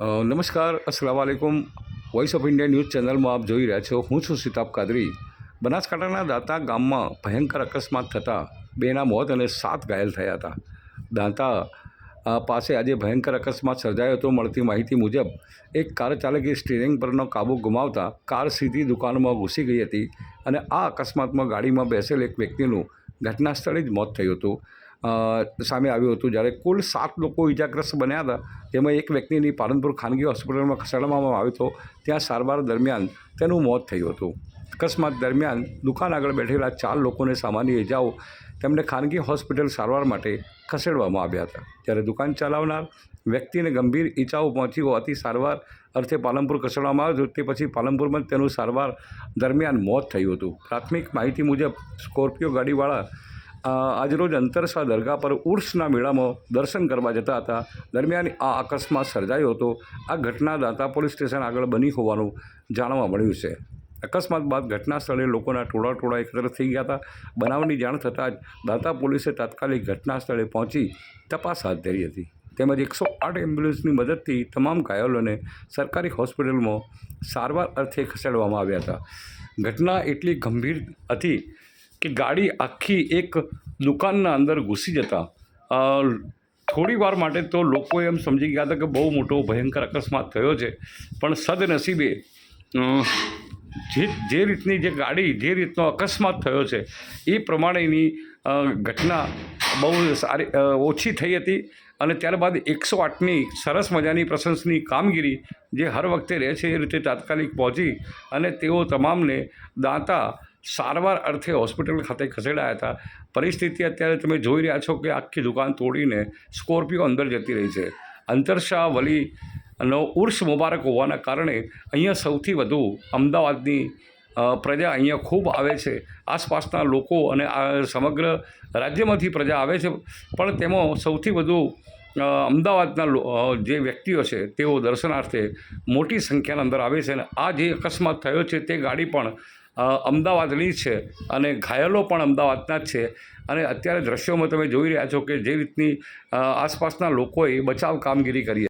નમસ્કાર, અસ્સલામ વાલેકુમ. Voice of India news ચેનલમાં આપ જોઈ રહ્યા છો. હું છું સિતાબ કાદરી. બનાસકાંઠાના દાંતા ગામમાં ભયંકર અકસ્માત થતાં 2ના મોત અને 7 ઘાયલ થયા હતા. દાંતા પાસે આજે ભયંકર અકસ્માત સર્જાયો હતો. મળતી માહિતી મુજબ એક કાર ચાલકે સ્ટીરિંગ પરનો કાબુ ગુમાવતા કાર સીધી દુકાનમાં ઘૂસી ગઈ હતી અને આ અકસ્માતમાં ગાડીમાં બેસેલ એક વ્યક્તિનું ઘટના સ્થળે જ મોત થયું હતું સામે આવ્યું હતું. જ્યારે કુલ 7 લોકો ઇજાગ્રસ્ત બન્યા હતા, જેમાં એક વ્યક્તિની પાલનપુર ખાનગી હોસ્પિટલમાં ખસેડવામાં આવ્યો હતો. ત્યાં સારવાર દરમિયાન તેનું મોત થયું હતું. અકસ્માત દરમિયાન દુકાન આગળ બેઠેલા 4 લોકોને સામાન્ય ઇજાઓ તેમને ખાનગી હોસ્પિટલ સારવાર માટે ખસેડવામાં આવ્યા હતા. જ્યારે દુકાન ચલાવનાર વ્યક્તિને ગંભીર ઇજાઓ પહોંચી હોવાથી સારવાર અર્થે પાલનપુર ખસેડવામાં આવ્યો હતો. તે પછી પાલનપુરમાં તેનું સારવાર દરમિયાન મોત થયું હતું. પ્રાથમિક માહિતી મુજબ સ્કોર્પિયો ગાડીવાળા આજરોજ અંતરસા દરગાહ પર ઉર્સના મેળામાં દર્શન કરવા જતા હતા. દરમિયાન આ અકસ્માત સર્જાયો હતો. આ ઘટના દાંતા પોલીસ સ્ટેશન આગળ બની હોવાનું જાણવા મળ્યું છે. અકસ્માત બાદ ઘટના સ્થળે લોકોના ટોળા એકત્ર થઈ ગયા હતા. બનાવની જાણ થતાં જ દાંતા પોલીસે તાત્કાલિક ઘટના સ્થળે પહોંચી તપાસ હાથ ધરી હતી. તેમજ 108 એમ્બ્યુલન્સની મદદથી તમામ ઘાયલોને સરકારી હોસ્પિટલમાં સારવાર અર્થે ખસેડવામાં આવ્યા હતા. ઘટના એટલી ગંભીર હતી કે ગાડી આખી એક દુકાનના અંદર ઘૂસી જતા થોડી વાર માટે તો લોકો એમ સમજી ગયા હતા કે બહુ મોટો ભયંકર અકસ્માત થયો છે. પણ સદનસીબે જે રીતની જે ગાડી જે રીતનો અકસ્માત થયો છે એ પ્રમાણેની ઘટના બહુ સારી ઓછી થઈ હતી. અને ત્યારબાદ 108ની સરસ મજાની પ્રશંસનીય કામગીરી જે હર વખતે રહે છે એ રીતે તાત્કાલિક પહોંચી અને તેઓ તમામને દાંતા સારવાર અર્થે હોસ્પિટલ ખાતે ખસેડાયા હતા. પરિસ્થિતિ અત્યારે તમે જોઈ રહ્યા છો કે આખી દુકાન તોડીને સ્કોર્પિયો અંદર જતી રહી છે. અંતરશાહ વલીનો ઉર્સ મુબારક હોવાના કારણે અહીંયા સૌથી વધુ અમદાવાદની પ્રજા અહીંયા ખૂબ આવે છે. આસપાસના લોકો અને આ સમગ્ર રાજ્યમાંથી પ્રજા આવે છે, પણ તેમાં સૌથી વધુ અમદાવાદના જે વ્યક્તિઓ છે તેઓ દર્શનાર્થે મોટી સંખ્યાના અંદર આવે છે. અને આ જે અકસ્માત થયો છે તે ગાડી પણ અમદાવાદની છે અને ઘાયલો પણ અમદાવાદના જ છે. અને અત્યારે દ્રશ્યોમાં તમે જોઈ રહ્યા છો કે જે રીતની આસપાસના લોકોએ બચાવ કામગીરી કરી.